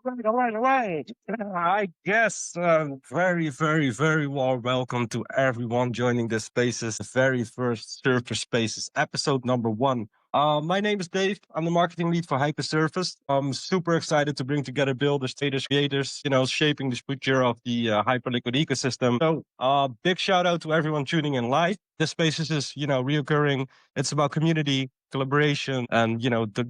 All right. I guess very warm welcome to everyone joining this Spaces, the very first Surfer Spaces, episode number one. My name is Dave. I'm the marketing lead for Hypersurface. I'm super excited to bring together builders, traders, creators, shaping the future of the Hyperliquid ecosystem. So, big shout out to everyone tuning in live. This Spaces is, reoccurring. It's about community, collaboration, and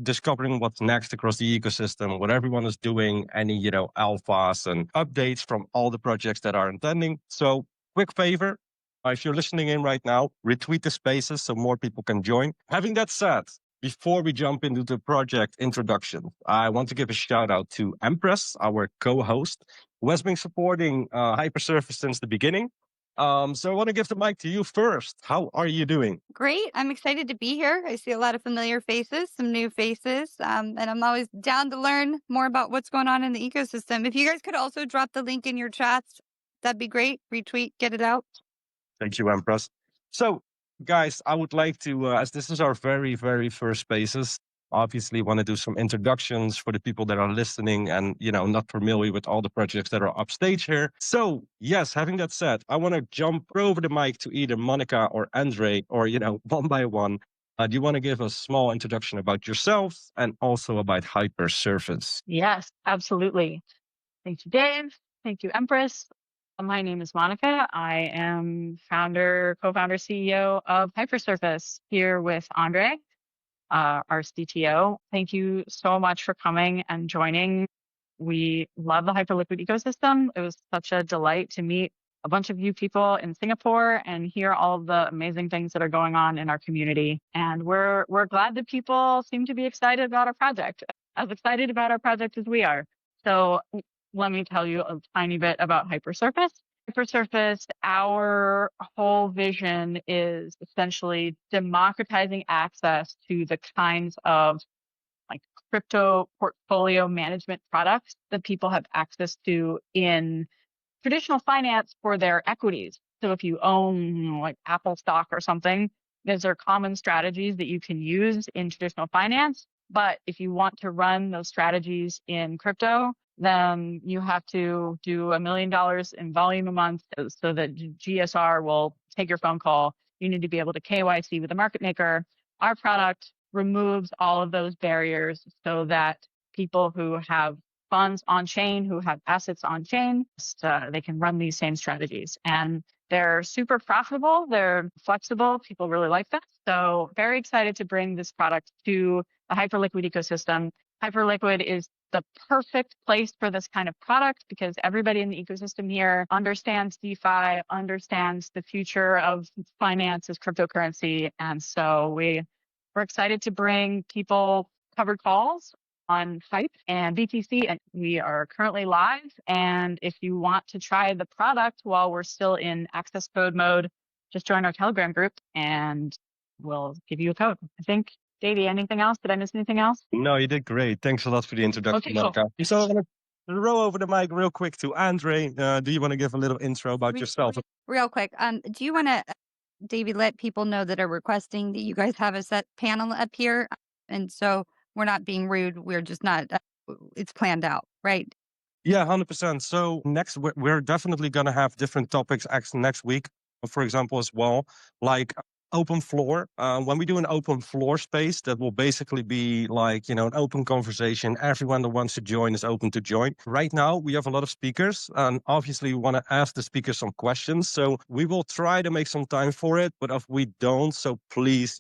discovering what's next across the ecosystem, what everyone is doing, any alphas and updates from all the projects that are intending. So quick favor, if you're listening in right now, retweet the spaces so more people can join. Having that said, before we jump into the project introduction, I want to give a shout out to Empress, our co-host, who has been supporting Hypersurface since the beginning. So I want to give the mic to you first. How are you doing? Great. I'm excited to be here. I see a lot of familiar faces, some new faces, and I'm always down to learn more about what's going on in the ecosystem. If you guys could also drop the link in your chats, that'd be great. Retweet, get it out. Thank you, Empress. So, guys, I would like to, as this is our very first spaces, obviously want to do some introductions for the people that are listening and, not familiar with all the projects that are upstage here. So, yes, having that said, I want to jump over the mic to either Monica or Andre or, one by one. Do you want to give a small introduction about yourself and also about Hypersurface? Yes, absolutely. Thank you, Dave. Thank you, Empress. My name is Monica. I am co-founder, CEO of Hypersurface here with Andre, our CTO. Thank you so much for coming and joining. We love the Hyperliquid ecosystem. It was such a delight to meet a bunch of you people in Singapore and hear all of the amazing things that are going on in our community. And we're glad that people seem to be excited about our project, as excited about our project as we are. So let me tell you a tiny bit about Hypersurface. Hypersurface, our whole vision is essentially democratizing access to the kinds of crypto portfolio management products that people have access to in traditional finance for their equities. So if you own Apple stock or something, those are common strategies that you can use in traditional finance. But if you want to run those strategies in crypto, then you have to do $1 million in volume a month so that GSR will take your phone call. You need to be able to KYC with a market maker. Our product removes all of those barriers so that people who have funds on chain, who have assets on chain, they can run these same strategies. And they're super profitable. They're flexible. People really like that. So very excited to bring this product to the Hyperliquid ecosystem. Hyperliquid is the perfect place for this kind of product because everybody in the ecosystem here understands DeFi, understands the future of finance as cryptocurrency. And so we're excited to bring people covered calls on Hype and BTC, and we are currently live. And if you want to try the product while we're still in access code mode, just join our Telegram group and we'll give you a code. I think, Davey, anything else? Did I miss anything else? No, you did great. Thanks a lot for the introduction, Okay, cool. Monica. So I'm going to roll over the mic real quick to Andre. Do you want to give a little intro about yourself? Real quick. Do you want to, Davey, let people know that are requesting that you guys have a set panel up here? And so we're not being rude. We're just not, it's planned out, right? Yeah, 100%. So next, we're definitely going to have different topics next week, for example, as well, like open floor. When we do an open floor space, that will basically be like, an open conversation. Everyone that wants to join is open to join. Right now, we have a lot of speakers, and obviously we want to ask the speakers some questions. So we will try to make some time for it, but if we don't, so please,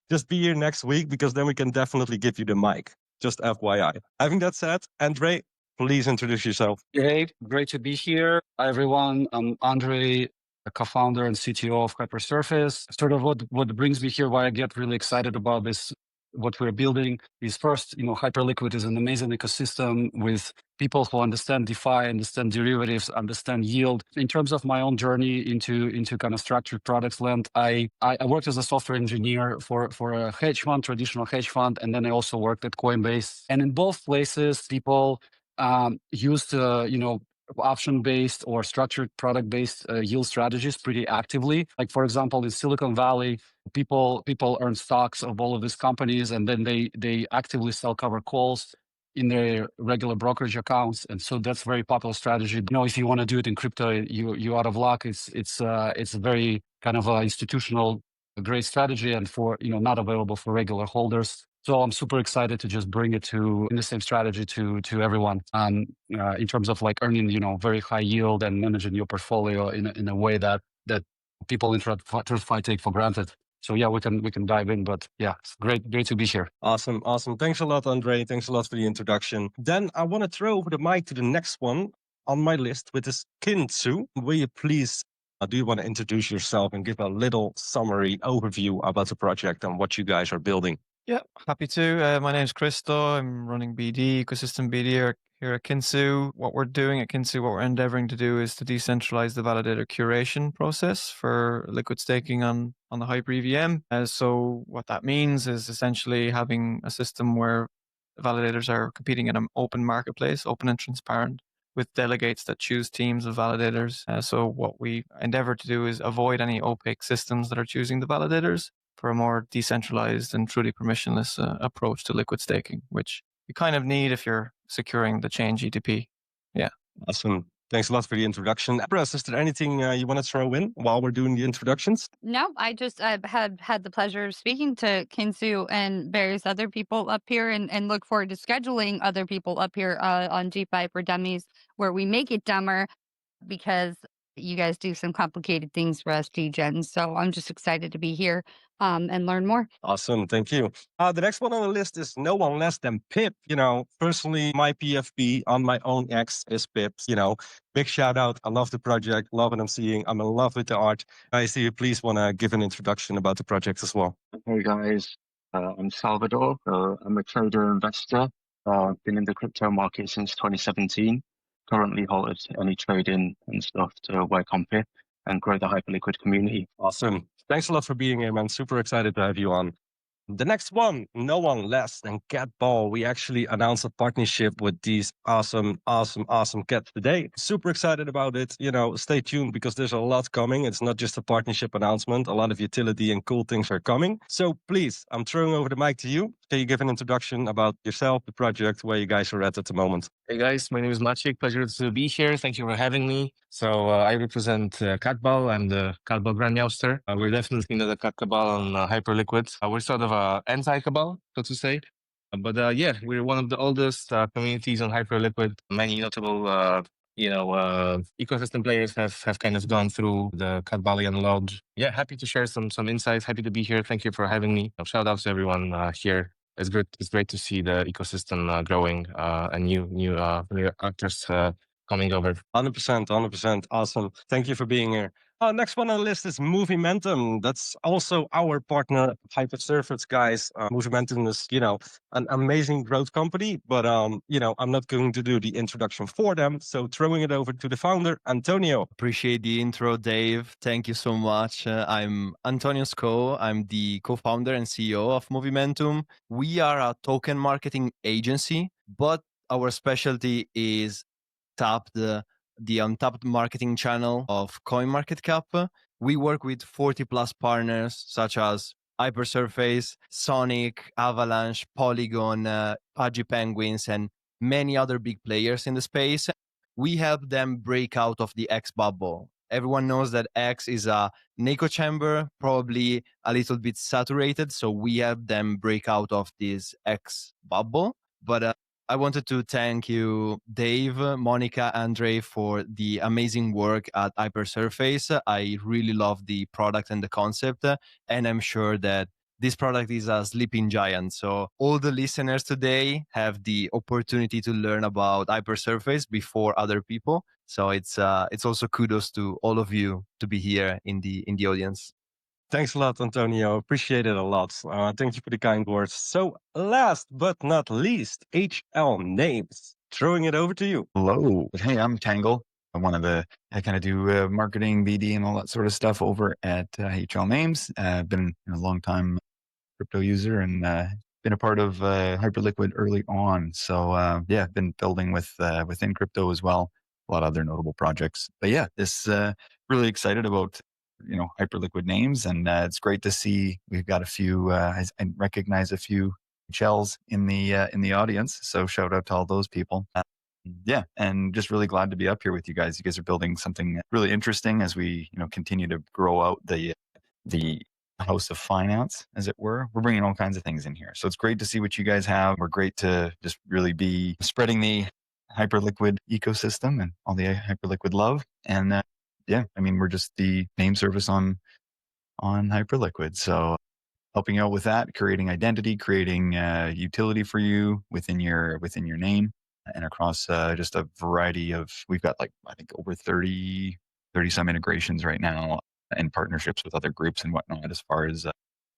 just be here next week because then we can definitely give you the mic. Just FYI. Having that said, Andre, please introduce yourself. Hey, great to be here. Hi, everyone. I'm Andre, a co-founder and CTO of Hypersurface. Sort of what brings me here, why I get really excited about this, what we're building is first, Hyperliquid is an amazing ecosystem with people who understand DeFi, understand derivatives, understand yield. In terms of my own journey into kind of structured products land, I worked as a software engineer for a hedge fund, traditional hedge fund, and then I also worked at Coinbase. And in both places, people used option-based or structured product-based yield strategies pretty actively. Like, for example, in Silicon Valley, people earn stocks of all of these companies, and then they actively sell covered calls in their regular brokerage accounts. And so that's a very popular strategy. If you want to do it in crypto, you're out of luck. It's a very kind of institutional great strategy, and for not available for regular holders. So I'm super excited to just bring it in the same strategy to everyone. In terms of like earning very high yield and managing your portfolio in a way that people in TradFi take for granted. So yeah, we can dive in, but yeah, it's great to be here. Awesome. Thanks a lot, Andre. Thanks a lot for the introduction. Then I want to throw over the mic to the next one on my list, which is Kinsu. Will you please, do you want to introduce yourself and give a little summary overview about the project and what you guys are building? Yeah, happy to. My name is Christo. I'm running BD, ecosystem BD here at Kinsu. What we're doing at Kinsu, what we're endeavoring to do is to decentralize the validator curation process for liquid staking on the Hyper EVM. So what that means is essentially having a system where validators are competing in an open marketplace, open and transparent, with delegates that choose teams of validators. So what we endeavor to do is avoid any opaque systems that are choosing the validators for a more decentralized and truly permissionless approach to liquid staking, which you kind of need if you're securing the chain GTP. Yeah. Awesome. Thanks a lot for the introduction. Empress, is there anything you want to throw in while we're doing the introductions? No, I just had the pleasure of speaking to Kinsu and various other people up here, and look forward to scheduling other people up here on DeFi for Dummies, where we make it dumber, because you guys do some complicated things for us Degens. So I'm just excited to be here and learn more. Awesome. Thank you. The next one on the list is no one less than Pip. Personally, my PFP on my own X is Pip. Big shout out. I love the project. Love what I'm seeing. I'm in love with the art. I see you please want to give an introduction about the project as well. Hey guys, I'm Salvador. I'm a trader investor. Been in the crypto market since 2017. Currently halted any trading and stuff to work on Pip and grow the Hyperliquid community. Awesome. Thanks a lot for being here, man. Super excited to have you on. The next one, no one less than Catball. We actually announced a partnership with these awesome cats today. Super excited about it. Stay tuned because there's a lot coming. It's not just a partnership announcement. A lot of utility and cool things are coming. So please, I'm throwing over the mic to you. Can you give an introduction about yourself, the project, where you guys are at the moment? Hey guys, my name is Maciek. Pleasure to be here. Thank you for having me. So I represent Catball. I'm the Catball Grandmaster. We're definitely not a Cat Cabal on Hyperliquid. We're sort of a anti-Cabal, so to say. But yeah, we're one of the oldest communities on Hyperliquid. Many notable ecosystem players have kind of gone through the Catballian Lodge. Yeah, happy to share some insights. Happy to be here. Thank you for having me. Shout out to everyone here. It's great to see the ecosystem growing and new actors coming over. 100%. Awesome. Thank you for being here. Next one on the list is Movimentum. That's also our partner, Hypersurfers, guys. Movimentum is, an amazing growth company, but, I'm not going to do the introduction for them. So throwing it over to the founder, Antonio. Appreciate the intro, Dave. Thank you so much. I'm Antonio Sco. I'm the co-founder and CEO of Movimentum. We are a token marketing agency, but our specialty is the untapped marketing channel of CoinMarketCap. We work with 40 plus partners such as Hypersurface, Sonic, Avalanche, Polygon, Pudgy Penguins, and many other big players in the space. We help them break out of the X bubble. Everyone knows that X is an echo chamber, probably a little bit saturated. So we help them break out of this X bubble. But I wanted to thank you, Dave, Monica, Andre, for the amazing work at Hypersurface. I really love the product and the concept, and I'm sure that this product is a sleeping giant. So all the listeners today have the opportunity to learn about Hypersurface before other people. So it's also kudos to all of you to be here in the audience. Thanks a lot, Antonio. Appreciate it a lot. Thank you for the kind words. So last but not least, HL Names. Throwing it over to you. Hello. Hey, I'm Tangle. I kind of do marketing, BD, and all that sort of stuff over at HL Names. I've been a long time crypto user and been a part of Hyperliquid early on. So yeah, I've been building within crypto as well. A lot of other notable projects. But yeah, really excited about Hyperliquid names, and it's great to see we've got a few. I recognize a few shells in the audience. So shout out to all those people. Yeah, and just really glad to be up here with you guys. You guys are building something really interesting as we continue to grow out the house of finance, as it were. We're bringing all kinds of things in here, so it's great to see what you guys have. We're great to just really be spreading the Hyperliquid ecosystem and all the Hyperliquid love. And yeah, I mean, we're just the name service on Hyperliquid, so helping out with that, creating identity, creating utility for you within your name, and across just a variety of, we've got like, I think over 30 some integrations right now and partnerships with other groups and whatnot, as far as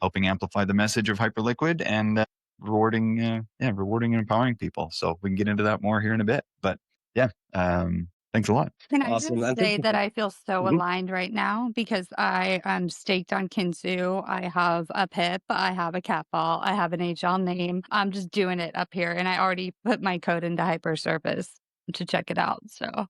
helping amplify the message of Hyperliquid and rewarding and empowering people. So we can get into that more here in a bit, but yeah, thanks a lot. Can I Awesome. just And say thank you that for I feel so Mhm. aligned right now because I am staked on Kinsu. I have a PIP, I have a cat ball, I have an HL name. I'm just doing it up here, and I already put my code into Hypersurface to check it out. So,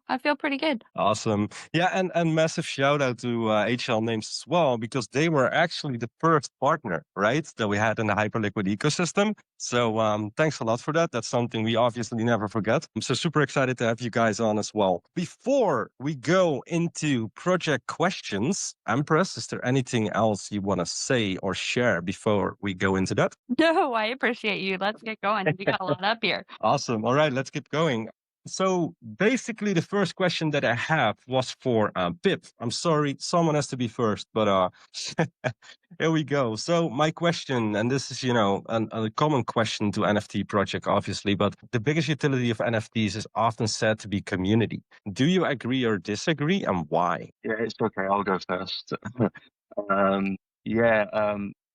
I feel pretty good. Awesome. Yeah, and massive shout out to HL Names as well, because they were actually the first partner, right, that we had in the Hyperliquid ecosystem. So thanks a lot for that. That's something we obviously never forget. I'm so super excited to have you guys on as well. Before we go into project questions, Empress, is there anything else you want to say or share before we go into that? No, I appreciate you. Let's get going. We got a lot up here. Awesome. All right, let's keep going. So basically, the first question that I have was for Pip. I'm sorry, someone has to be first, but here we go. So my question, and this is a common question to NFT project, obviously, but the biggest utility of NFTs is often said to be community. Do you agree or disagree, and why? Yeah, it's okay. I'll go first. um, yeah,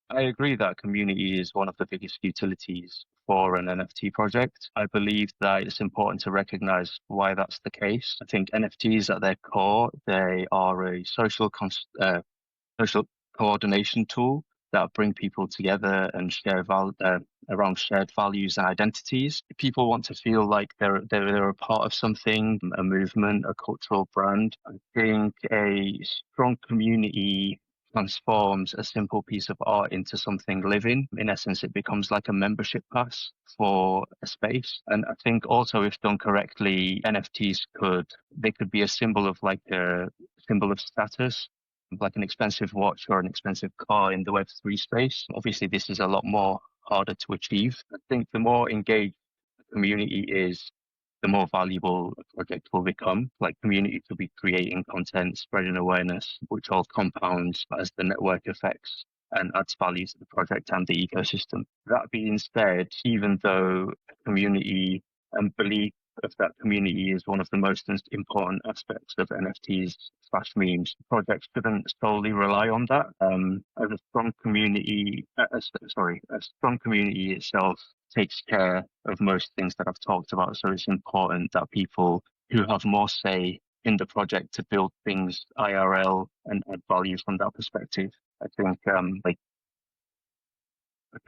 I agree that community is one of the biggest utilities for an NFT project. I believe that it's important to recognize why that's the case. I think NFTs at their core, they are a social coordination tool that bring people together and share around shared values and identities. People want to feel like they're a part of something, a movement, a cultural brand. I think a strong community transforms a simple piece of art into something living. In essence, it becomes like a membership pass for a space. And I think also, if done correctly, NFTs could be a symbol of status, like an expensive watch or an expensive car in the Web3 space. Obviously, this is a lot more harder to achieve. I think the more engaged the community is, the more valuable a project will become. Like, community could be creating content, spreading awareness, which all compounds as the network effects and adds value to the project and the ecosystem. That being said, even though community and belief of that community is one of the most important aspects of NFTs/memes, projects shouldn't solely rely on that. As a strong community, a strong community itself takes care of most things that I've talked about. So it's important that people who have more say in the project to build things IRL and add value from that perspective. I think the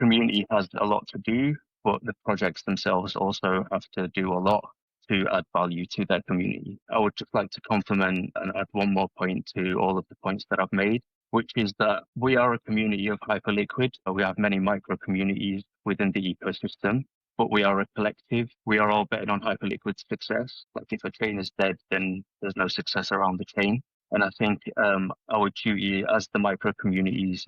community has a lot to do, but the projects themselves also have to do a lot to add value to their community. I would just like to compliment and add one more point to all of the points that I've made, which is that we are a community of Hyperliquid. We have many micro communities within the ecosystem, but we are a collective. We are all betting on Hyperliquid's success. Like, if a chain is dead, then there's no success around the chain. And I think our duty as the micro communities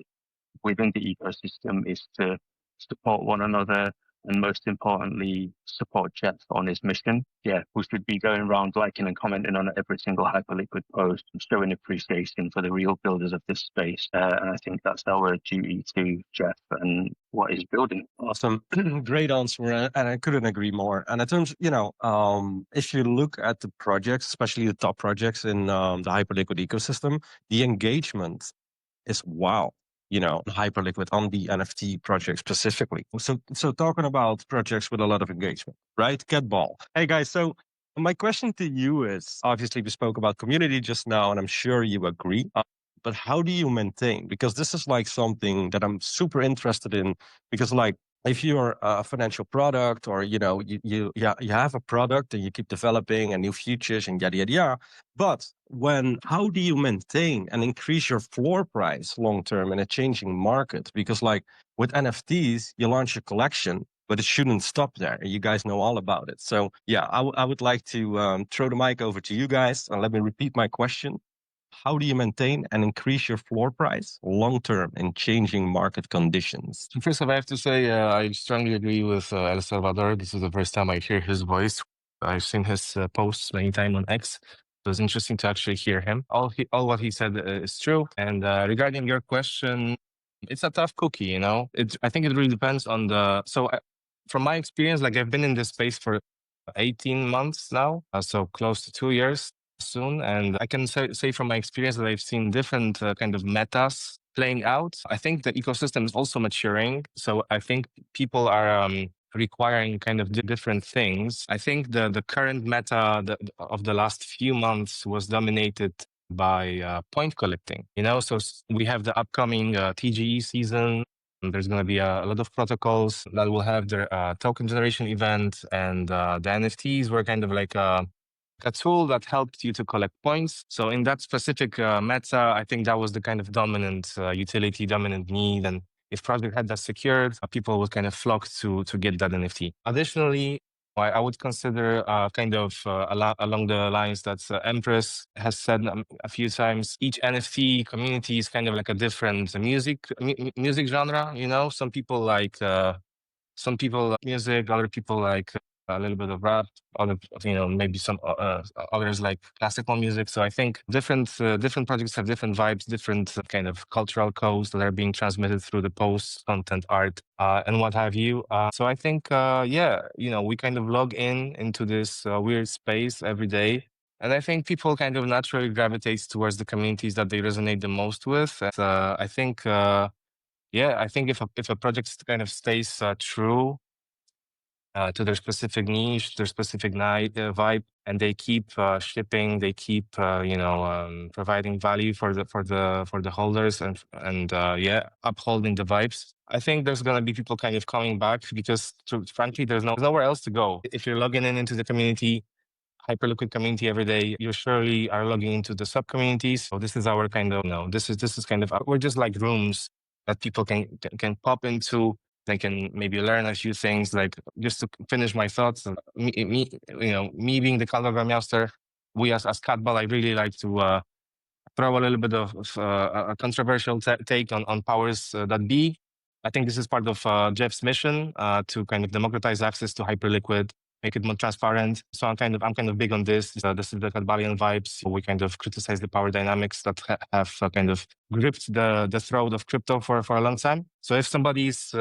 within the ecosystem is to support one another and, most importantly, support Jeff on his mission. Yeah, we should be going around liking and commenting on every single Hyperliquid post and showing appreciation for the real builders of this space. And I think that's our duty to Jeff and what he's building. Awesome. Great answer. And I couldn't agree more. And in terms, if you look at the projects, especially the top projects in the Hyperliquid ecosystem, the engagement is wow. Hyperliquid on the NFT project specifically. So talking about projects with a lot of engagement, right? Catball. Hey guys, so my question to you is, obviously we spoke about community just now, and I'm sure you agree. But how do you maintain? Because this is like something that I'm super interested in, because like if you're a financial product, or you have a product and you keep developing and new features and yada yada yada, but how do you maintain and increase your floor price long term in a changing market? Because like with NFTs, you launch a collection, but it shouldn't stop there. You guys know all about it. So yeah, I would like to throw the mic over to you guys, and let me repeat my question. How do you maintain and increase your floor price long term in changing market conditions? First of all, I have to say I strongly agree with El Salvador. This is the first time I hear his voice. I've seen his posts many times on X. It was interesting to actually hear him. All what he said is true. And regarding your question, it's a tough cookie, you know. I think it really depends on from my experience, like I've been in this space for 18 months now, so close to 2 years soon. And I can say from my experience that I've seen different kind of metas playing out. I think the ecosystem is also maturing. So I think people are requiring kind of different things. I think the current meta of the last few months was dominated by point collecting, you know. So we have the upcoming TGE season. There's going to be a lot of protocols that will have their token generation event, and the NFTs were kind of like a tool that helped you to collect points. So in that specific meta, I think that was the kind of dominant utility, dominant need. And if project had that secured, people would kind of flock to get that NFT. Additionally, I would consider along the lines that Empress has said a few times. Each NFT community is kind of like a different music genre. You know, some people like music, other people like a little bit of rap, other maybe some others like classical music. So I think different projects have different vibes, different kind of cultural codes that are being transmitted through the posts, content, art, and what have you. So I think we kind of log into this weird space every day. And I think people kind of naturally gravitate towards the communities that they resonate the most with. And, I think if a project kind of stays true to their specific niche, their specific vibe, and they keep shipping, they keep providing value for the holders, and upholding the vibes. I think there's gonna be people kind of coming back because, frankly, there's nowhere else to go. If you're logging into the community, Hyperliquid community every day, you surely are logging into the sub communities. So this is our kind of, this is kind of, we're just like rooms that people can pop into. They can maybe learn a few things. Like, just to finish my thoughts, me being the Calvagram Master, we as Catball, I really like to throw a little bit of a controversial take on powers that be. I think this is part of Jeff's mission to kind of democratize access to Hyperliquid, make it more transparent. So I'm kind of big on this. This is the Cadballian vibes. We kind of criticize the power dynamics that have kind of gripped the throat of crypto for a long time. So if somebody is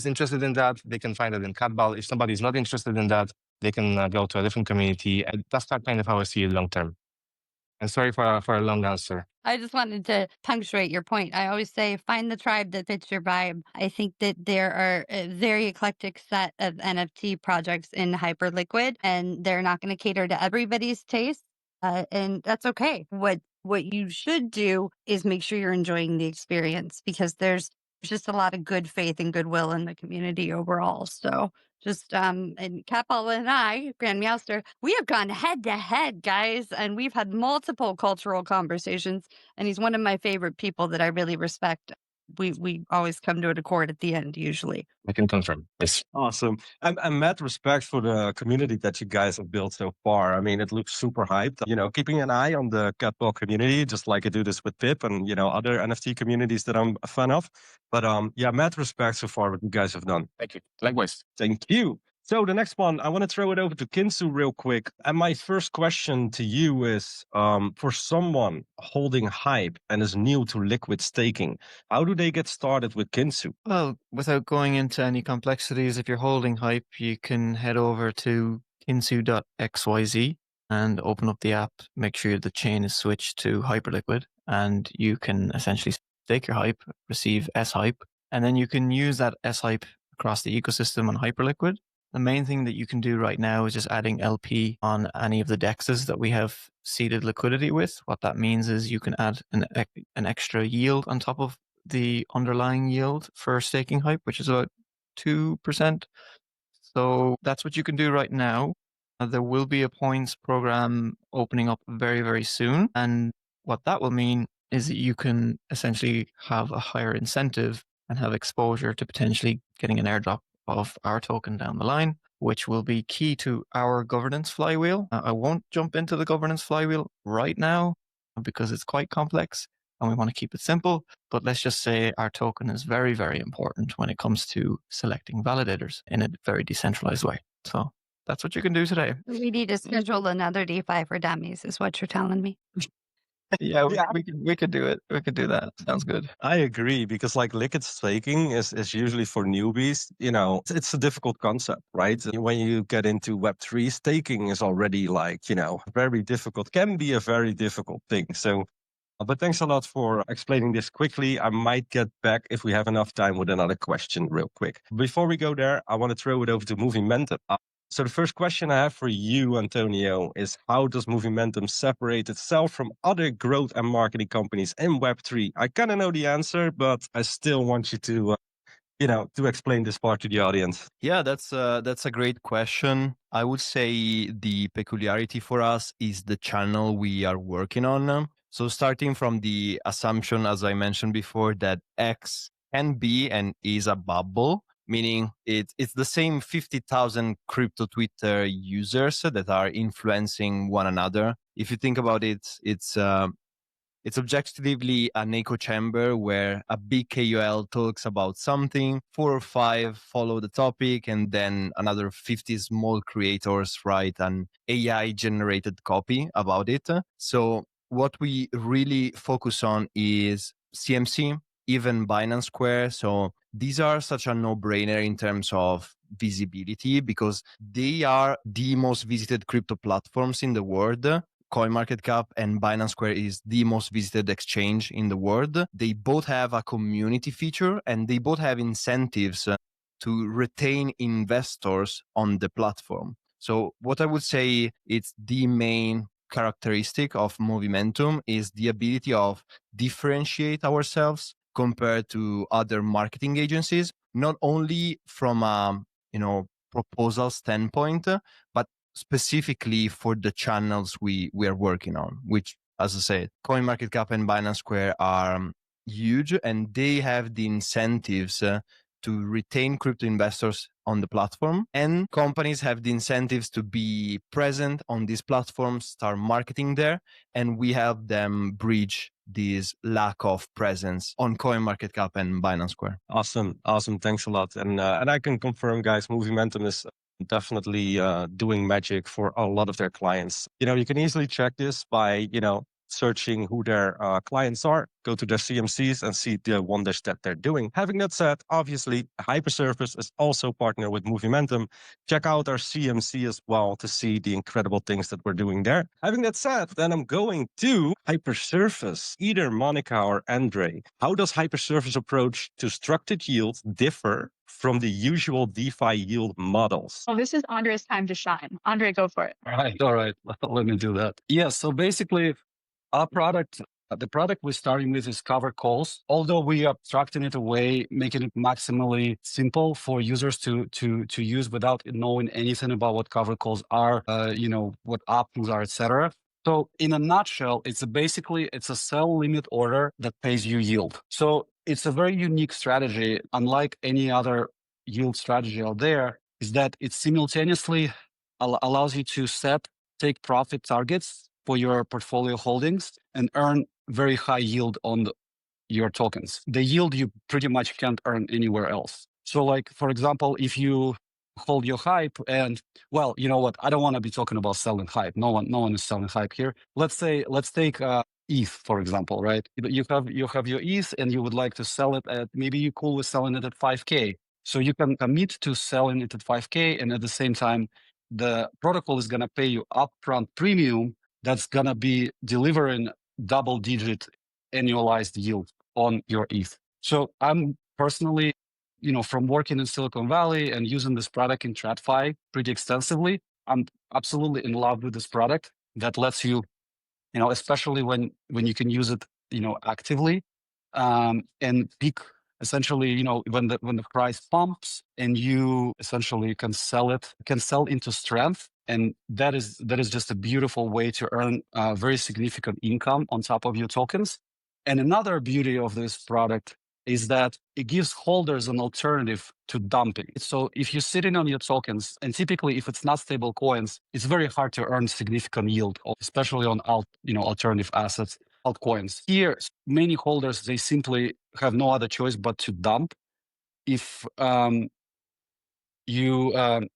interested in that, they can find it in Cadball. If somebody is not interested in that, they can go to a different community. And that's kind of how I see it long term. And sorry for a long answer. I just wanted to punctuate your point. I always say, find the tribe that fits your vibe. I think that there are a very eclectic set of NFT projects in Hyperliquid, and they're not going to cater to everybody's taste. And that's okay. What you should do is make sure you're enjoying the experience, because there's just a lot of good faith and goodwill in the community overall. So just and Catball and I, Grand Meowster, we have gone head to head, guys, and we've had multiple cultural conversations. And he's one of my favorite people that I really respect. We always come to an accord at the end, usually. I can confirm. Yes. Awesome. I'm mad respect for the community that you guys have built so far. I mean, it looks super hyped. Keeping an eye on the Catball community, just like I do this with Pip and, other NFT communities that I'm a fan of. But mad respect so far what you guys have done. Thank you. Likewise. Thank you. So the next one, I want to throw it over to Kinsu real quick. And my first question to you is, for someone holding hype and is new to liquid staking, how do they get started with Kinsu? Well, without going into any complexities, if you're holding hype, you can head over to kinsu.xyz and open up the app, make sure the chain is switched to Hyperliquid, and you can essentially stake your hype, receive S-hype, and then you can use that S-hype across the ecosystem on Hyperliquid. The main thing that you can do right now is just adding LP on any of the dexes that we have seeded liquidity with. What that means is you can add an extra yield on top of the underlying yield for staking hype, which is about 2%. So that's what you can do right now. There will be a points program opening up very, very soon. And what that will mean is that you can essentially have a higher incentive and have exposure to potentially getting an airdrop of our token down the line, which will be key to our governance flywheel. I won't jump into the governance flywheel right now because it's quite complex and we want to keep it simple. But let's just say our token is very, very important when it comes to selecting validators in a very decentralized way. So that's what you can do today. We need to schedule another DeFi for dummies, is what you're telling me. Yeah, we could do it. We could do that. Sounds good. I agree, because like liquid staking is usually for newbies. It's a difficult concept, right? When you get into Web3, staking is already like, very difficult, can be a very difficult thing. So, but thanks a lot for explaining this quickly. I might get back if we have enough time with another question real quick. Before we go there, I want to throw it over to Movimentum. So the first question I have for you, Antonio, is how does Movimentum separate itself from other growth and marketing companies in Web3? I kind of know the answer, but I still want you to, to explain this part to the audience. Yeah, that's a great question. I would say the peculiarity for us is the channel we are working on. So starting from the assumption, as I mentioned before, that X can be and is a bubble, meaning it's the same 50,000 crypto Twitter users that are influencing one another. If you think about it, it's objectively an echo chamber where a big KOL talks about something, 4 or 5 follow the topic, and then another 50 small creators write an AI generated copy about it. So what we really focus on is CMC, even Binance Square. So these are such a no-brainer in terms of visibility because they are the most visited crypto platforms in the world. CoinMarketCap and Binance Square is the most visited exchange in the world. They both have a community feature and they both have incentives to retain investors on the platform. So what I would say it's the main characteristic of Movimentum is the ability of differentiate ourselves compared to other marketing agencies, not only from a proposal standpoint, but specifically for the channels we are working on, which, as I said, CoinMarketCap and Binance Square are huge, and they have the incentives to retain crypto investors on the platform, and companies have the incentives to be present on these platforms, start marketing there, and we help them bridge this lack of presence on CoinMarketCap and Binance Square. Awesome. Thanks a lot. And I can confirm, guys, Movimentum is definitely doing magic for a lot of their clients. You can easily check this by, searching who their clients are, go to their CMCs and see the wonders that they're doing. Having that said, obviously, Hypersurface is also partner with Movimentum. Check out our CMC as well to see the incredible things that we're doing there. Having that said, then I'm going to Hypersurface. Either Monica or Andre, how does Hypersurface approach to structured yield differ from the usual DeFi yield models? Oh, this is Andre's time to shine. Andre, go for it. All right. Let me do that. Yeah. So basically, our product, the product we're starting with is covered calls. Although we are abstracting it away, making it maximally simple for users to use without knowing anything about what covered calls are, what options are, etc. So in a nutshell, it's a sell limit order that pays you yield. So it's a very unique strategy, unlike any other yield strategy out there, is that it simultaneously allows you to take profit targets for your portfolio holdings and earn very high yield on your tokens. The yield you pretty much can't earn anywhere else. So like, for example, if you hold your hype and, well, you know what, I don't want to be talking about selling hype. No one is selling hype here. Let's take ETH, for example, right? You have your ETH and you would like to sell it at, maybe you're cool with selling it at 5K. So you can commit to selling it at 5K, and at the same time, the protocol is going to pay you upfront premium that's going to be delivering double-digit annualized yield on your ETH. So I'm personally, from working in Silicon Valley and using this product in TradFi pretty extensively, I'm absolutely in love with this product that lets you, especially when you can use it, actively, and pick essentially, you know, when the price pumps and you essentially can sell into strength. And that is just a beautiful way to earn very significant income on top of your tokens. And another beauty of this product is that it gives holders an alternative to dumping. So if you're sitting on your tokens, and typically if it's not stable coins, it's very hard to earn significant yield, especially on alternative assets, altcoins. Here, many holders, they simply have no other choice but to dump. If you want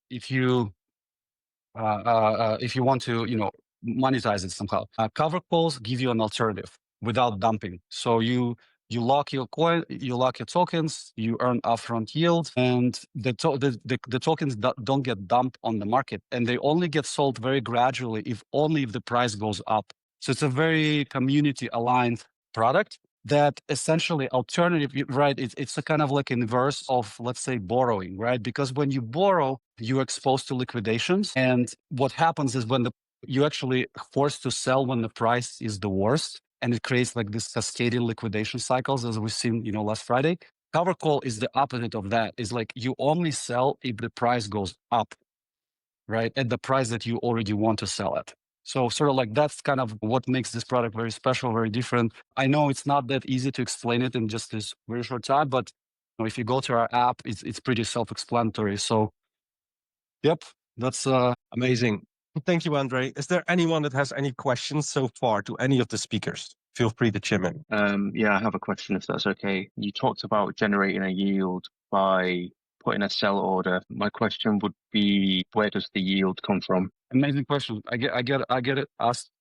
to, monetize it somehow, cover calls give you an alternative without dumping. So you lock your coin, you lock your tokens, you earn upfront yield, and the tokens don't get dumped on the market, and they only get sold very gradually, if the price goes up. So it's a very community aligned product that essentially alternative, right? It's a kind of like inverse of, let's say, borrowing, right? Because when you borrow, you're exposed to liquidations. And what happens is when you actually forced to sell when the price is the worst, and it creates like this cascading liquidation cycles, as we've seen, last Friday. Cover call is the opposite of that. Is like you only sell if the price goes up, right? At the price that you already want to sell at. So sort of like that's kind of what makes this product very special, very different. I know it's not that easy to explain it in just this very short time, but if you go to our app, it's pretty self-explanatory. So, yep, that's amazing. Thank you, Andre. Is there anyone that has any questions so far to any of the speakers? Feel free to chime in. Yeah, I have a question if that's okay. You talked about generating a yield by putting a sell order. My question would be, where does the yield come from? Amazing question. I get it asked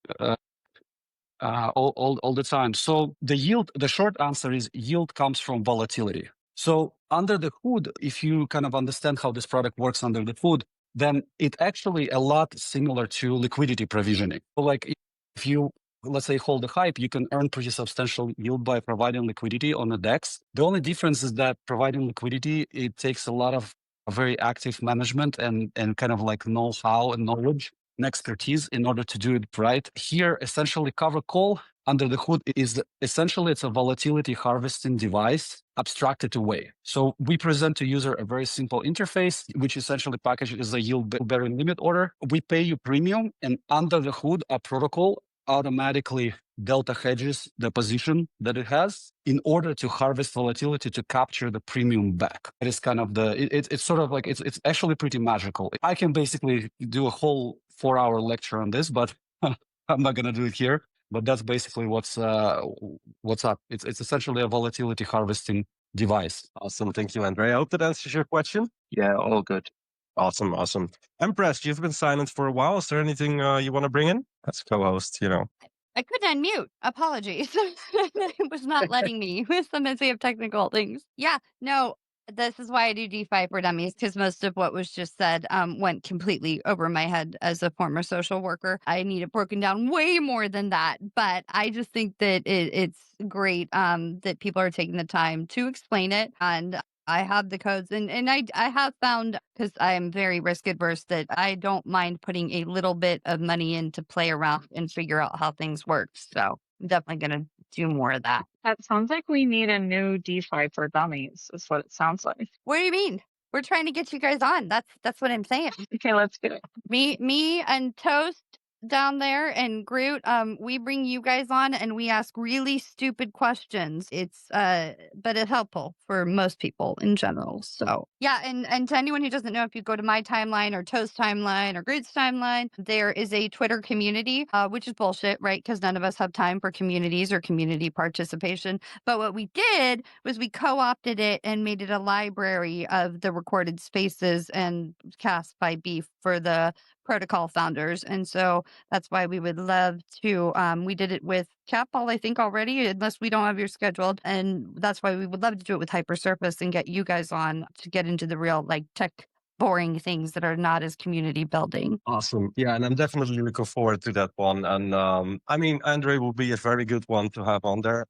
all the time. So the short answer is yield comes from volatility. So under the hood, if you kind of understand how this product works under the hood, then it actually a lot similar to liquidity provisioning. So like if you, let's say, hold the hype, you can earn pretty substantial yield by providing liquidity on the DEX. The only difference is that providing liquidity, it takes a lot of very active management and kind of like know-how and knowledge and expertise in order to do it right. Here, essentially, cover call under the hood is essentially it's a volatility harvesting device abstracted away. So we present to user a very simple interface, which essentially packages a yield-bearing limit order. We pay you premium, and under the hood, a protocol automatically delta hedges the position that it has in order to harvest volatility to capture the premium back. It is kind of it's sort of like, it's actually pretty magical. I can basically do a whole 4-hour lecture on this, but I'm not going to do it here. But that's basically what's up. It's essentially a volatility harvesting device. Awesome. Thank you, Andre. I hope that answers your question. Yeah, all good. Awesome. Empress, you've been silent for a while. Is there anything you want to bring in? As co-host, I couldn't unmute. Apologies. It was not letting me with some messy of technical things. Yeah, no, this is why I do DeFi for Dummies, because most of what was just said went completely over my head as a former social worker. I need it broken down way more than that. But I just think that it's great that people are taking the time to explain it. And I have the codes, and I have found, because I am very risk adverse, that I don't mind putting a little bit of money in to play around and figure out how things work. So I'm definitely going to do more of that. That sounds like we need a new DeFi for Dummies, is what it sounds like. What do you mean? We're trying to get you guys on. That's what I'm saying. Okay, let's do it. Me and Toast down there and Groot, we bring you guys on and we ask really stupid questions. It's but it's helpful for most people in general. So yeah, and to anyone who doesn't know, if you go to my timeline or Toast timeline or Groot's timeline, there is a Twitter community, which is bullshit, right? Because none of us have time for communities or community participation. But what we did was we co-opted it and made it a library of the recorded spaces and cast by Beef for the protocol founders. And so that's why we would love to, we did it with Catball, I think, already, unless we don't have your scheduled. And that's why we would love to do it with Hypersurface and get you guys on to get into the real like tech boring things that are not as community building. Awesome. Yeah, and I'm definitely looking forward to that one. And I mean, Andre will be a very good one to have on there.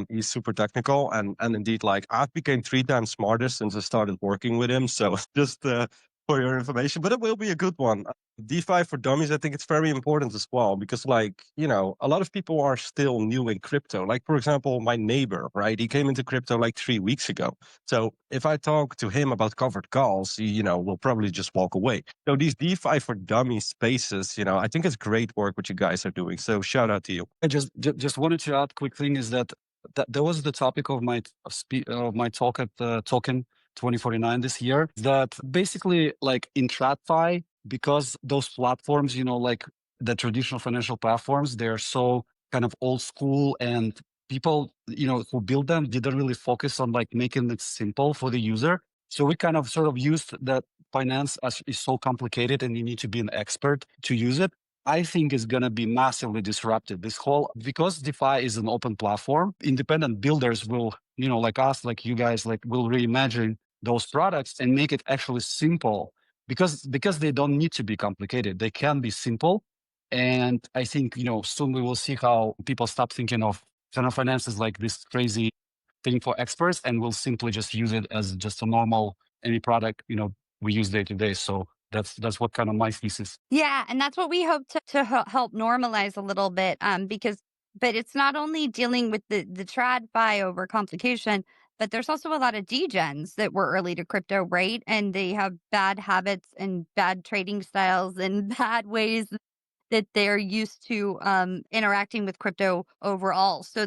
He's super technical, and indeed, like, I've become 3 times smarter since I started working with him. So just for your information, but it will be a good one. DeFi for dummies, I think it's very important as well because, like, a lot of people are still new in crypto. Like, for example, my neighbor, right? He came into crypto like 3 weeks ago. So if I talk to him about covered calls, he, will probably just walk away. So these DeFi for dummies spaces, I think it's great work what you guys are doing. So shout out to you. I just wanted to add quick thing is that was the topic of my talk at the Token 2049 this year. That basically, like in TradFi, because those platforms, like the traditional financial platforms, they're so kind of old school, and people, who build them didn't really focus on like making it simple for the user. So we kind of sort of used that finance as is so complicated and you need to be an expert to use it. I think is going to be massively disrupted. This whole, because DeFi is an open platform, independent builders will, like us, like you guys, like will reimagine those products and make it actually simple because they don't need to be complicated. They can be simple. And I think, soon we will see how people stop thinking of finance as like this crazy thing for experts and will simply just use it as just a normal, any product, we use day to day. So that's what kind of my thesis. Yeah, and that's what we hope to help normalize a little bit, but it's not only dealing with the TradFi over complication, but there's also a lot of degens that were early to crypto, right? And they have bad habits and bad trading styles and bad ways that they're used to interacting with crypto overall. So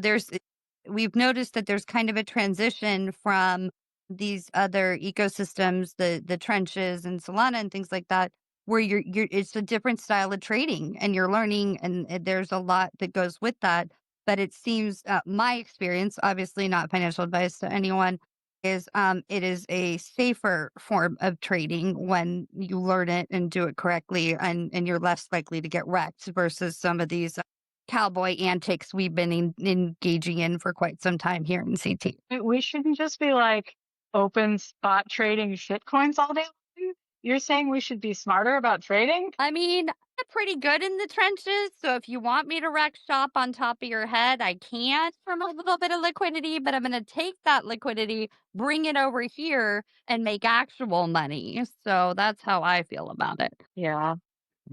we've noticed that there's kind of a transition from these other ecosystems, the trenches and Solana and things like that, where it's a different style of trading and you're learning, and there's a lot that goes with that. But it seems, my experience, obviously not financial advice to anyone, is it is a safer form of trading when you learn it and do it correctly, and you're less likely to get wrecked versus some of these cowboy antics we've been engaging in for quite some time here in CT. We shouldn't just be like open spot trading shitcoins all day long. You're saying we should be smarter about trading? I mean, I'm pretty good in the trenches, so if you want me to wreck shop on top of your head, I can from a little bit of liquidity, but I'm going to take that liquidity, bring it over here, and make actual money. So that's how I feel about it. Yeah.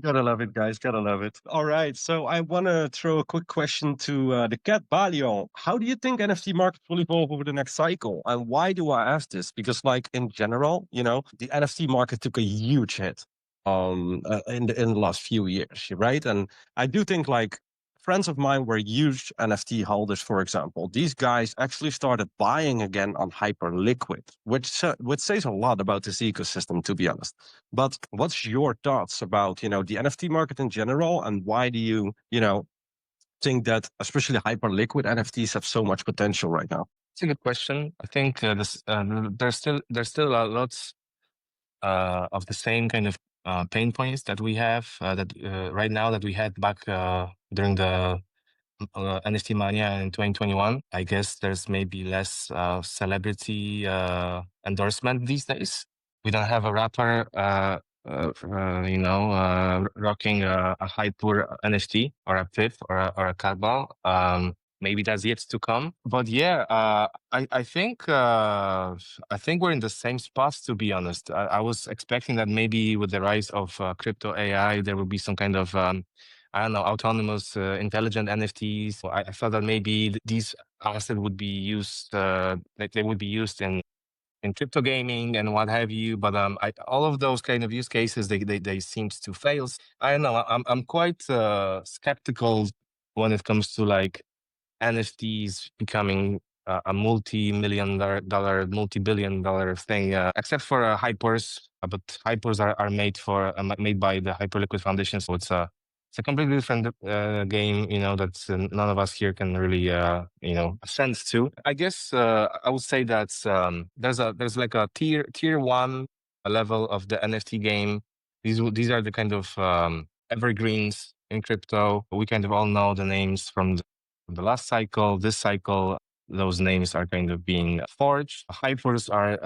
Gotta love it, guys. Gotta love it. All right. So I want to throw a quick question to the cat Balion. How do you think NFT markets will evolve over the next cycle? And why do I ask this? Because, like, in general, the NFT market took a huge hit in the last few years, right? And I do think, like, friends of mine were huge NFT holders, for example. These guys actually started buying again on Hyperliquid, which says a lot about this ecosystem, to be honest. But what's your thoughts about, the NFT market in general, and why do you, think that especially Hyperliquid NFTs have so much potential right now? It's a good question. I think there's still lots of the same kind of pain points that we have that right now that we had back during the NFT mania in 2021. I guess there's maybe less celebrity endorsement these days. We don't have a rapper, rocking a Hyper NFT or a Fifth or a Catball. Maybe that's yet to come. But yeah, I think we're in the same spot, to be honest. I was expecting that maybe with the rise of crypto AI, there will be some kind of I don't know, autonomous, intelligent NFTs. I thought that maybe these assets would be used, like they would be used in crypto gaming and what have you. But all of those kind of use cases, they seem to fail. I don't know. I'm quite skeptical when it comes to like NFTs becoming a multi-million-dollar, multi-billion-dollar thing, except for hypers. But hypers are made by the Hyperliquid Foundation, so it's a completely different game, that none of us here can really, ascend to. I guess I would say that there's like a tier one level of the NFT game. These are the kind of evergreens in crypto. We kind of all know the names from the last cycle. This cycle, those names are kind of being forged. Hypers are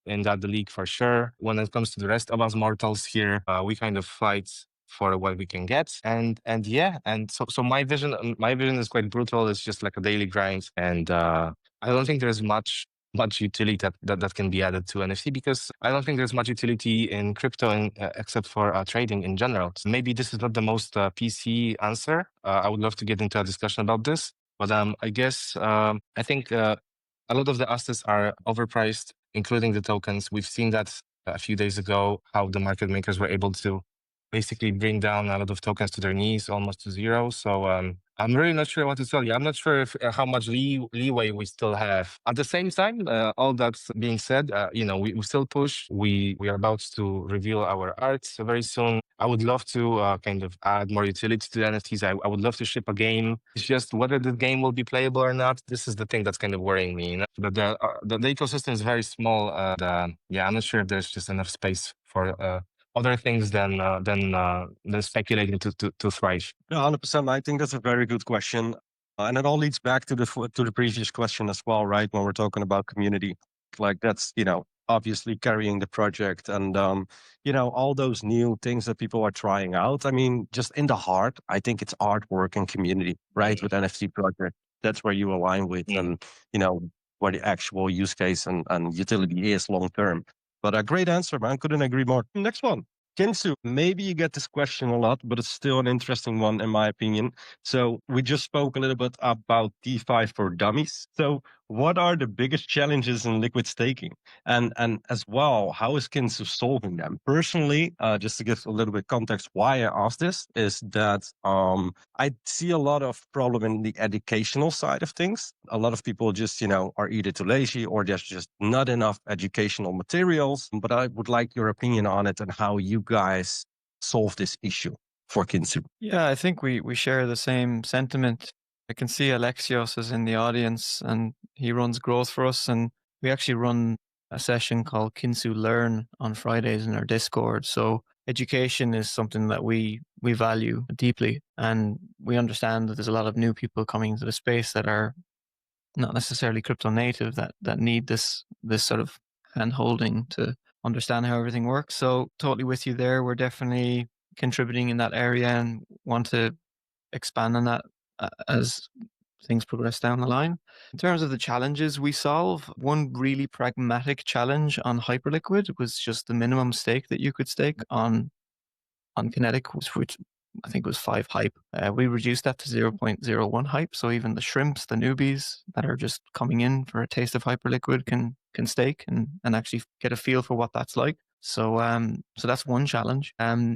in that league for sure. When it comes to the rest of us mortals here, we kind of fight for what we can get, and so my vision is quite brutal. It's just like a daily grind, and I don't think there's much much utility that can be added to NFT, because I don't think there's much utility in crypto except for trading in general. So maybe this is not the most PC answer. I would love to get into a discussion about this, but I guess I think a lot of the assets are overpriced, including the tokens. We've seen that a few days ago, how the market makers were able to basically bring down a lot of tokens to their knees, almost to zero. So I'm really not sure what to tell you. I'm not sure if how much leeway we still have. At the same time, all that being said, we still push. We are about to reveal our art very soon. I would love to kind of add more utility to the NFTs. I would love to ship a game. It's just whether the game will be playable or not. This is the thing that's kind of worrying me. The ecosystem is very small. Yeah, I'm not sure if there's just enough space for other things than speculating to thrive. No, 100%. I think that's a very good question. And it all leads back to the previous question as well, right? When we're talking about community, like that's, obviously carrying the project and, all those new things that people are trying out. I mean, just in the heart, I think it's artwork and community, right? With NFT project, that's where you align with and, what the actual use case and utility is long term. But a great answer, man. Couldn't agree more. Next one. Kinsu, maybe you get this question a lot, but it's still an interesting one in my opinion. So we just spoke a little bit about DeFi for dummies. So what are the biggest challenges in liquid staking? And as well, how is Kinsu solving them? Personally, just to give a little bit context why I asked this, is that I see a lot of problem in the educational side of things. A lot of people just, are either too lazy or there's just not enough educational materials. But I would like your opinion on it and how you guys solve this issue for Kinsu. Yeah, I think we share the same sentiment. I can see Alexios is in the audience and he runs growth for us. And we actually run a session called Kinsu Learn on Fridays in our Discord. So education is something that we value deeply. And we understand that there's a lot of new people coming into the space that are not necessarily crypto native that need this sort of hand holding to understand how everything works. So totally with you there. We're definitely contributing in that area and want to expand on that as things progress down the line. In terms of the challenges we solve, one really pragmatic challenge on Hyperliquid was just the minimum stake that you could stake on Kinetic, which I think was 5 hype. We reduced that to 0.01 hype. So even the shrimps, the newbies that are just coming in for a taste of Hyperliquid can stake and actually get a feel for what that's like. So so that's one challenge. And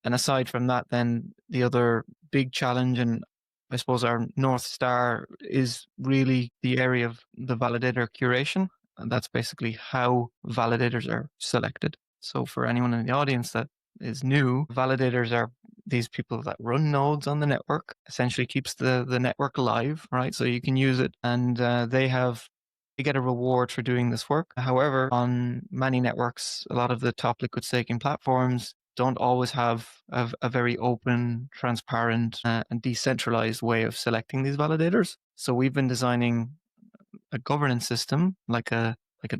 aside from that, then the other big challenge, and I suppose our North Star, is really the area of the validator curation. And that's basically how validators are selected. So for anyone in the audience that is new, validators are these people that run nodes on the network, essentially keeps the network alive, right? So you can use it and they get a reward for doing this work. However, on many networks, a lot of the top liquid staking platforms don't always have a very open, transparent, and decentralized way of selecting these validators. So we've been designing a governance system, like an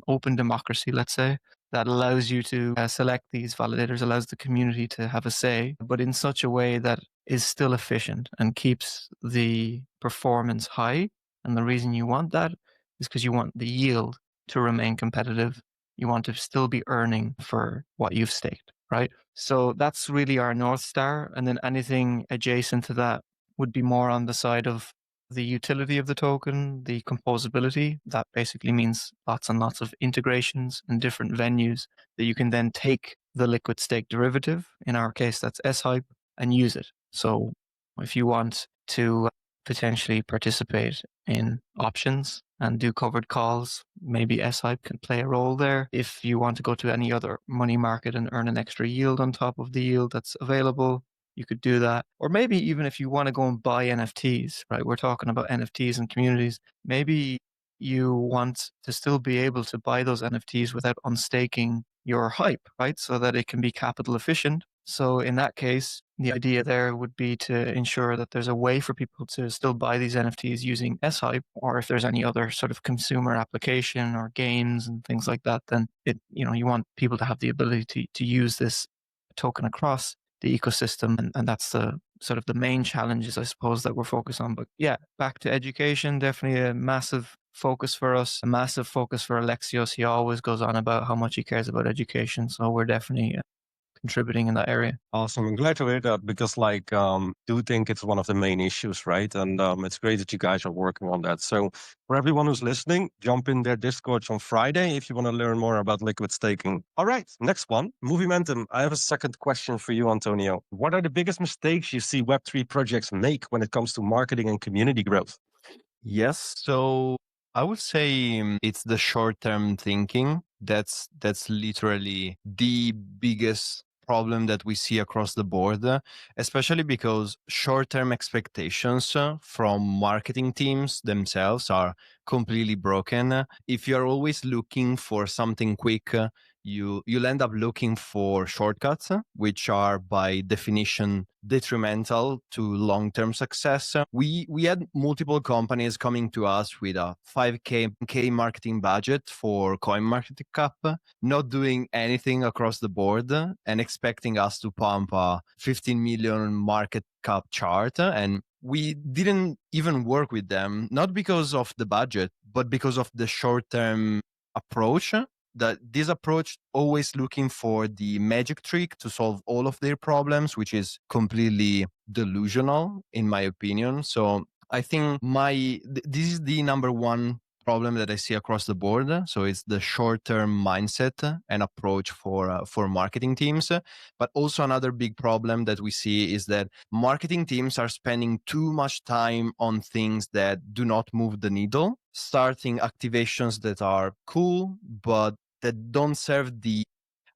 open democracy, let's say, that allows you to select these validators, allows the community to have a say, but in such a way that is still efficient and keeps the performance high. And the reason you want that is because you want the yield to remain competitive. You want to still be earning for what you've staked, right? So that's really our North Star. And then anything adjacent to that would be more on the side of the utility of the token, the composability. That basically means lots and lots of integrations and different venues that you can then take the liquid stake derivative, in our case that's S-Hype, and use it. So if you want to potentially participate in options and do covered calls, maybe S-Hype can play a role there. If you want to go to any other money market and earn an extra yield on top of the yield that's available, you could do that. Or maybe even if you want to go and buy NFTs, right? We're talking about NFTs and communities. Maybe you want to still be able to buy those NFTs without unstaking your hype, right? So that it can be capital efficient. So in that case, the idea there would be to ensure that there's a way for people to still buy these NFTs using S-Hype, or if there's any other sort of consumer application or games and things like that, then you want people to have the ability to use this token across the ecosystem. And that's the sort of the main challenges, I suppose, that we're focused on. But yeah, back to education, definitely a massive focus for us, a massive focus for Alexios. He always goes on about how much he cares about education. So we're definitely contributing in that area. Awesome. I'm glad to hear that because do think it's one of the main issues, right? And it's great that you guys are working on that. So for everyone who's listening, jump in their Discords on Friday if you want to learn more about liquid staking. All right, next one, Movimentum. I have a second question for you, Antonio. What are the biggest mistakes you see Web3 projects make when it comes to marketing and community growth? Yes. So I would say it's the short-term thinking. That's literally the biggest problem that we see across the board, especially because short-term expectations from marketing teams themselves are completely broken. If you're always looking for something quick, you'll end up looking for shortcuts, which are by definition detrimental to long-term success. We had multiple companies coming to us with a 5K marketing budget for CoinMarketCap, not doing anything across the board and expecting us to pump a 15 million market cap chart. And we didn't even work with them, not because of the budget, but because of the short-term approach. That this approach always looking for the magic trick to solve all of their problems, which is completely delusional in my opinion. So I think this is the number one problem that I see across the board. So it's the short-term mindset and approach for marketing teams. But also another big problem that we see is that marketing teams are spending too much time on things that do not move the needle, starting activations that are cool, but that don't serve the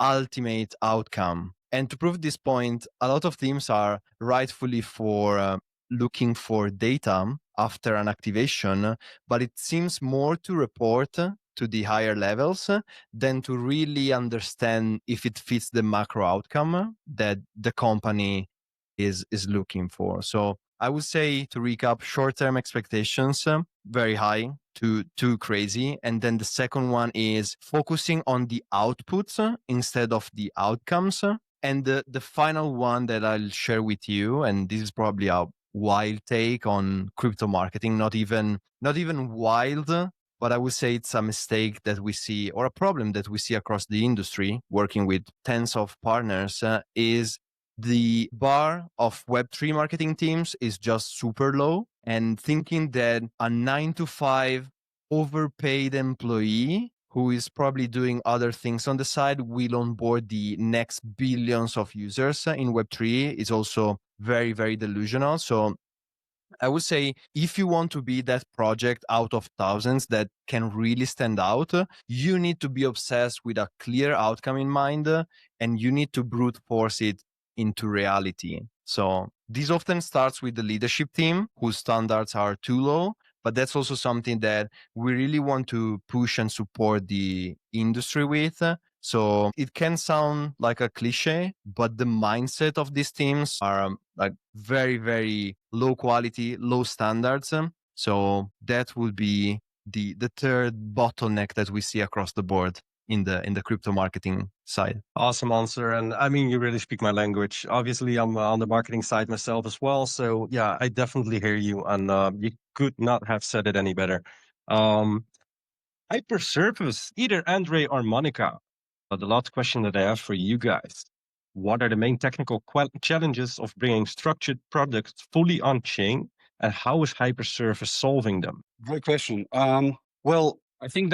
ultimate outcome. And to prove this point, a lot of teams are rightfully for looking for data after an activation, but it seems more to report to the higher levels than to really understand if it fits the macro outcome that the company is looking for. So I would say, to recap, short-term expectations, very high, too crazy. And then the second one is focusing on the outputs instead of the outcomes. And the final one that I'll share with you, and this is probably a wild take on crypto marketing, not even wild, but I would say it's a mistake that we see, or a problem that we see across the industry, working with tens of partners, is the bar of Web3 marketing teams is just super low, and thinking that a 9 to 5 overpaid employee who is probably doing other things on the side will onboard the next billions of users in Web3 is also very, very delusional. So I would say, if you want to be that project out of thousands that can really stand out, you need to be obsessed with a clear outcome in mind, and you need to brute force it into reality. So this often starts with the leadership team, whose standards are too low, but that's also something that we really want to push and support the industry with. So it can sound like a cliche, but the mindset of these teams are like very, very low quality, low standards. So that would be the third bottleneck that we see across the board in the crypto marketing side. Awesome answer. And I mean, you really speak my language. Obviously, I'm on the marketing side myself as well. So yeah, I definitely hear you. And you could not have said it any better. Hypersurface, either Andre or Monica. But the last question that I have for you guys: what are the main technical challenges of bringing structured products fully on chain, and how is Hypersurface solving them? Great question. Well, I think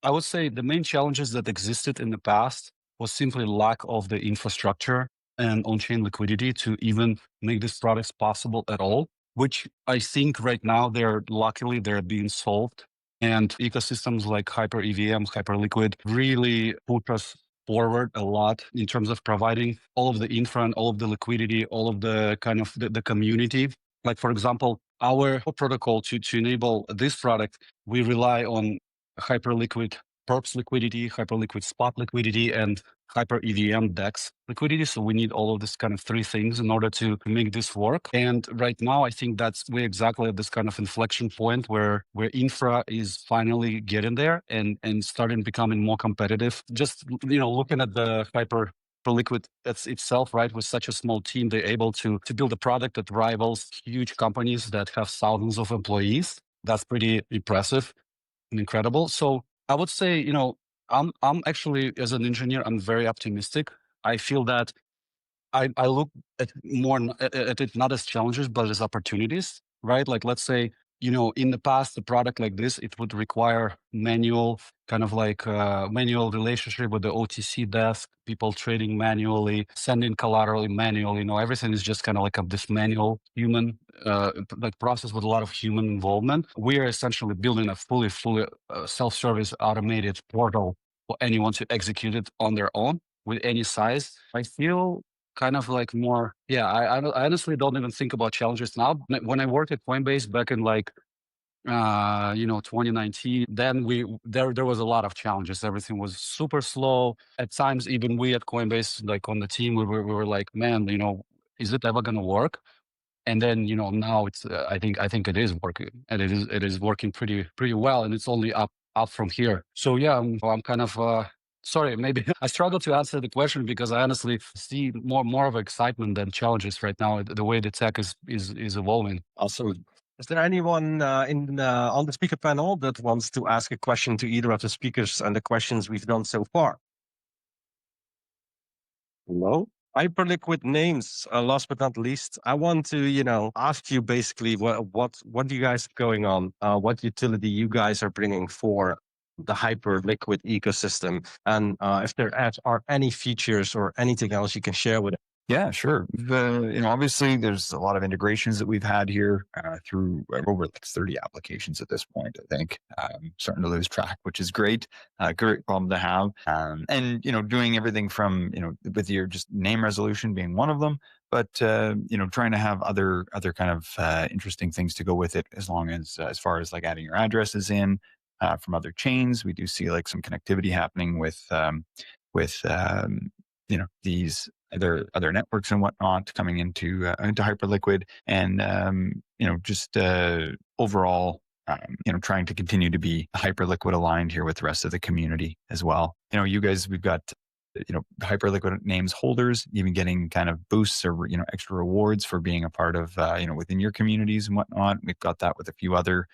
I would say the main challenges that existed in the past was simply lack of the infrastructure and on-chain liquidity to even make these products possible at all, which I think right now luckily they're being solved. And ecosystems like Hyper EVM, Hyperliquid really push us forward a lot in terms of providing all of the infra and all of the liquidity, all of the kind of the community. Like, for example, our protocol to enable this product, we rely on Hyperliquid perps liquidity, Hyperliquid spot liquidity, and Hyper EVM DEX liquidity. So we need all of this kind of three things in order to make this work. And right now, I think we're exactly at this kind of inflection point where infra is finally getting there and starting becoming more competitive. Just looking at the Hyperliquid itself, right? With such a small team, they're able to build a product that rivals huge companies that have thousands of employees. That's pretty impressive. incredible. So I would say, I'm actually, as an engineer, I'm very optimistic. I feel that I look at at it not as challenges, but as opportunities, right? Like, let's say, in the past, a product like this, it would require manual, kind of like manual relationship with the OTC desk, people trading manually, sending collateral manually. Everything is just kind of like this manual human like process with a lot of human involvement. We are essentially building a fully self-service automated portal for anyone to execute it on their own with any size. I feel kind of like more, I honestly don't even think about challenges now. When I worked at Coinbase back in 2019, then there was a lot of challenges. Everything was super slow. At times, even we at Coinbase, like on the team, we were like, man, is it ever gonna work? And then now it's I think it is working, and it is working pretty well, and it's only up from here. So yeah, I'm kind of sorry, maybe I struggle to answer the question because I honestly see more of excitement than challenges right now, the way the tech is evolving. Awesome. Is there anyone on the speaker panel that wants to ask a question to either of the speakers and the questions we've done so far? No? Hyperliquid names, last but not least, I want to, ask you basically what you guys have going on, what utility you guys are bringing for the Hyperliquid ecosystem, and if there are any features or anything else you can share with us. Yeah, sure. Obviously, there's a lot of integrations that we've had here through over like 30 applications at this point. I think starting to lose track, which is great. Great problem to have. And doing everything from with your just name resolution being one of them, but trying to have other kind of interesting things to go with it, as far as like adding your addresses in from other chains. We do see like some connectivity happening with these other networks and whatnot coming into Hyperliquid, and just overall trying to continue to be Hyperliquid aligned here with the rest of the community as well. You guys, we've got Hyperliquid names holders even getting kind of boosts or extra rewards for being a part of within your communities and whatnot. We've got that with a few other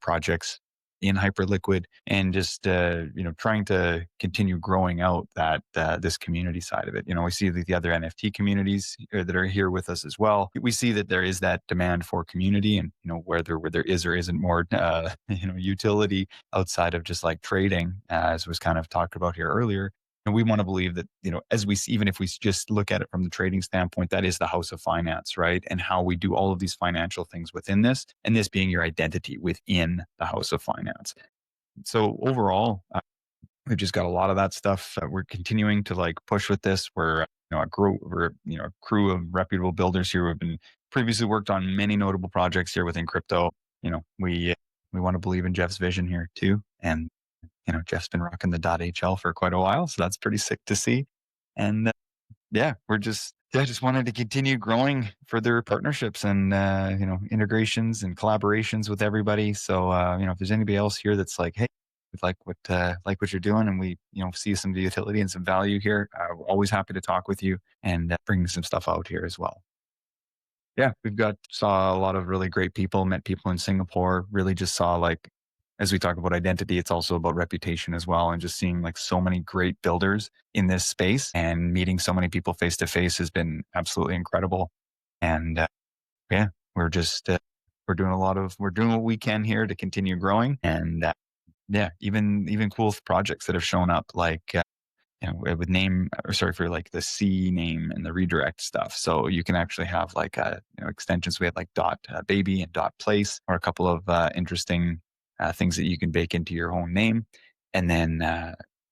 projects in Hyperliquid, and just trying to continue growing out that this community side of it. We see the other NFT communities that are here with us as well. We see that there is that demand for community, and where there is or isn't more utility outside of just like trading, as was kind of talked about here earlier. And we want to believe that, as we see, even if we just look at it from the trading standpoint, that is the house of finance, right? And how we do all of these financial things within this, and this being your identity within the house of finance. So overall, we've just got a lot of that stuff. We're continuing to like push with this. We're a crew of reputable builders here who have been previously worked on many notable projects here within crypto. We want to believe in Jeff's vision here too, and Jeff's been rocking the .hl for quite a while, so that's pretty sick to see. And we're just wanted to continue growing further partnerships and integrations and collaborations with everybody. So if there's anybody else here that's like, hey, we like what you're doing, and we see some utility and some value here, we're always happy to talk with you and bring some stuff out here as well. Yeah, saw a lot of really great people, met people in Singapore, really just saw like, as we talk about identity, it's also about reputation as well. And just seeing like so many great builders in this space and meeting so many people face to face has been absolutely incredible. And we're just, we're doing what we can here to continue growing. And even cool projects that have shown up, like, with for like the C name and the redirect stuff. So you can actually have like extensions. We had like .baby and .place, or a couple of interesting things that you can bake into your own name, and then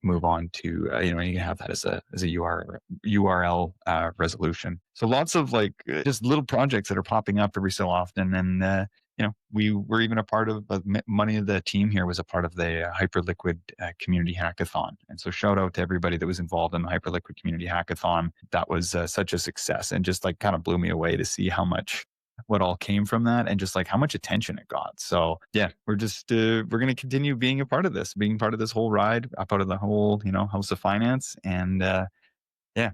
move on to you can have that as a URL resolution. So lots of like just little projects that are popping up every so often. And we were even a part of money of the team here was a part of the Hyperliquid community hackathon. And so shout out to everybody that was involved in the Hyperliquid community hackathon. That was such a success, and just like kind of blew me away to see what all came from that, and just like how much attention it got. So we're just we're going to continue being a part of this whole ride, a part of the whole house of finance. And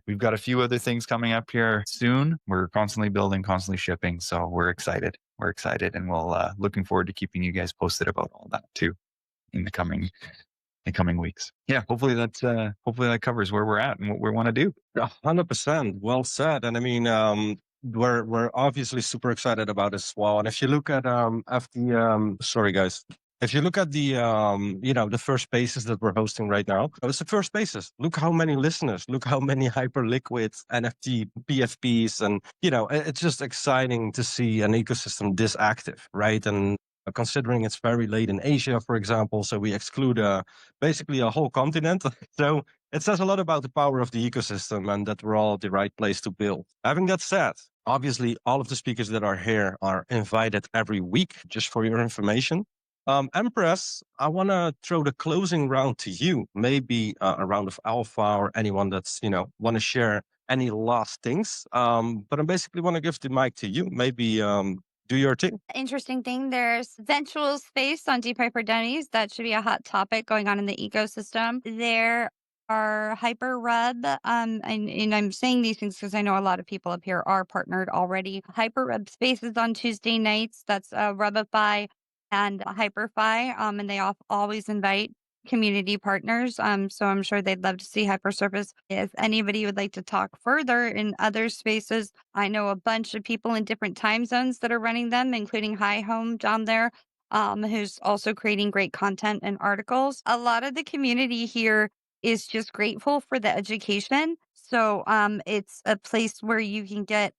we've got a few other things coming up here soon. We're constantly building, constantly shipping, so we're excited, and we'll looking forward to keeping you guys posted about all that too. in the coming weeks. Yeah, hopefully that covers where we're at and what we want to do. 100%. Well said. And I mean, we're obviously super excited about this as well. And if you look at sorry guys, if you look at the the first spaces that we're hosting right now, it's the first spaces. Look how many listeners, look how many hyperliquid NFT PFPs, and it's just exciting to see an ecosystem this active, right? And considering it's very late in Asia, for example, so we exclude basically a whole continent. So it says a lot about the power of the ecosystem and that we're all at the right place to build. Having that said, obviously, all of the speakers that are here are invited every week, just for your information. Empress, I want to throw the closing round to you. Maybe a round of alpha or anyone that's, want to share any last things. But I basically want to give the mic to you. Maybe do your thing. Interesting thing. There's eventual space on DeFi for Dummies. That should be a hot topic going on in the ecosystem. There are Hyper Rub, and I'm saying these things because I know a lot of people up here are partnered already. Hyper Rub spaces on Tuesday nights. That's Rubify and Hyperfy, and they always invite community partners. So I'm sure they'd love to see Hypersurface. If anybody would like to talk further in other spaces, I know a bunch of people in different time zones that are running them, including Hi Home down there, who's also creating great content and articles. A lot of the community here is just grateful for the education. So it's a place where you can get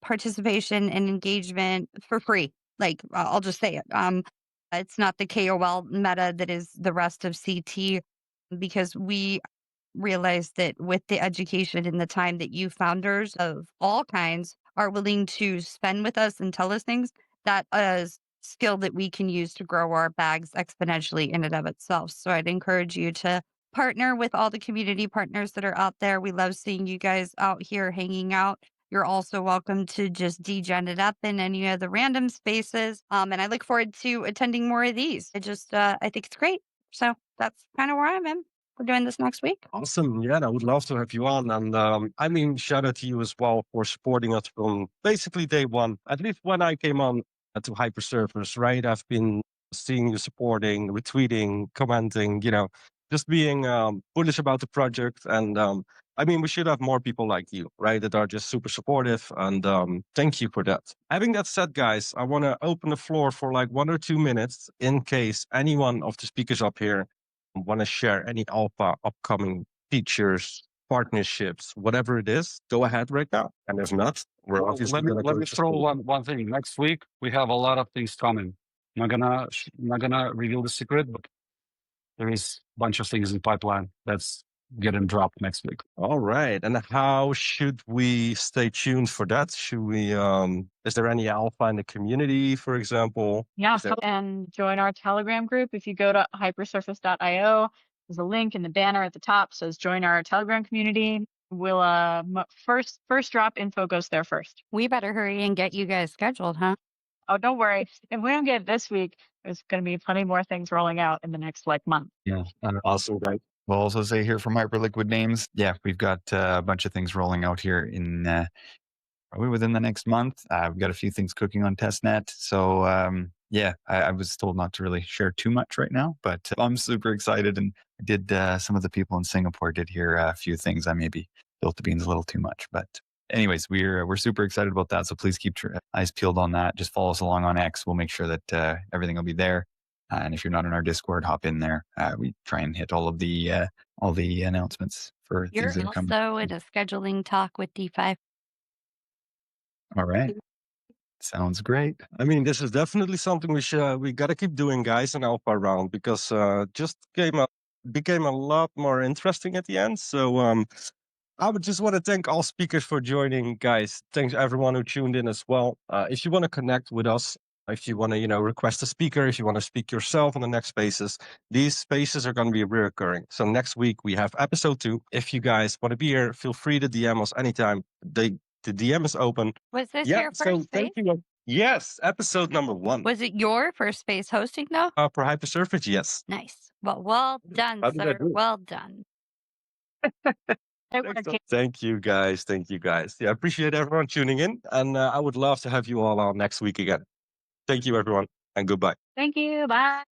participation and engagement for free. Like I'll just say it. It's not the KOL meta that is the rest of CT, because we realize that with the education and the time that you founders of all kinds are willing to spend with us and tell us things, that is skill that we can use to grow our bags exponentially in and of itself. So I'd encourage you to partner with all the community partners that are out there. We love seeing you guys out here hanging out. You're also welcome to just degen it up in any of the random spaces. And I look forward to attending more of these. I think it's great. So that's kind of where I'm at. We're doing this next week. Awesome. Yeah, I would love to have you on. And I mean, shout out to you as well for supporting us from basically day one. At least when I came on to Hypersurface, right? I've been seeing you supporting, retweeting, commenting, just being bullish about the project. And I mean, we should have more people like you, right? That are just super supportive. And thank you for that. Having that said, guys, I want to open the floor for like 1 or 2 minutes in case any one of the speakers up here want to share any alpha, upcoming features, partnerships, whatever it is. Go ahead right now. And if not, we're obviously let me throw one thing. Next week we have a lot of things coming. I'm not gonna reveal the secret, but there is a bunch of things in pipeline that's getting dropped next week. All right. And how should we stay tuned for that? Should we is there any alpha in the community, for example? Yeah, and join our Telegram group. If you go to hypersurface.io, there's a link in the banner at the top says join our Telegram community. We'll first drop info goes there first. We better hurry and get you guys scheduled, huh? Oh, don't worry. If we don't get it this week, there's going to be plenty more things rolling out in the next month. Yeah. Awesome, guys. We'll also say here from Hyperliquid Names, yeah, we've got a bunch of things rolling out here in probably within the next month. We've got a few things cooking on testnet. So yeah, I was told not to really share too much right now, but I'm super excited. And I did some of the people in Singapore did hear a few things. I maybe built the beans a little too much, but anyways, we're super excited about that. So please keep your eyes peeled on that. Just follow us along on X. We'll make sure that everything will be there. And if you're not in our Discord, hop in there. We try and hit all the announcements for things that are coming. You're also in a scheduling talk with DeFi. All right. Sounds great. I mean, this is definitely something we got to keep doing, guys, in Alpha Round, because just became a lot more interesting at the end. So I would just want to thank all speakers for joining, guys. Thanks everyone who tuned in as well. If you want to connect with us, if you want to, request a speaker, if you want to speak yourself on the next spaces, these spaces are going to be reoccurring. So next week we have episode 2. If you guys want to be here, feel free to DM us anytime. The DM is open. Was this your first space? Thank you. Yes, episode number 1. Was it your first space hosting though? For Hypersurface, yes. Nice. Well done, sir. Well done. Thank you, guys. Thank you, guys. Yeah, I appreciate everyone tuning in, and I would love to have you all on next week again. Thank you, everyone, and goodbye. Thank you. Bye.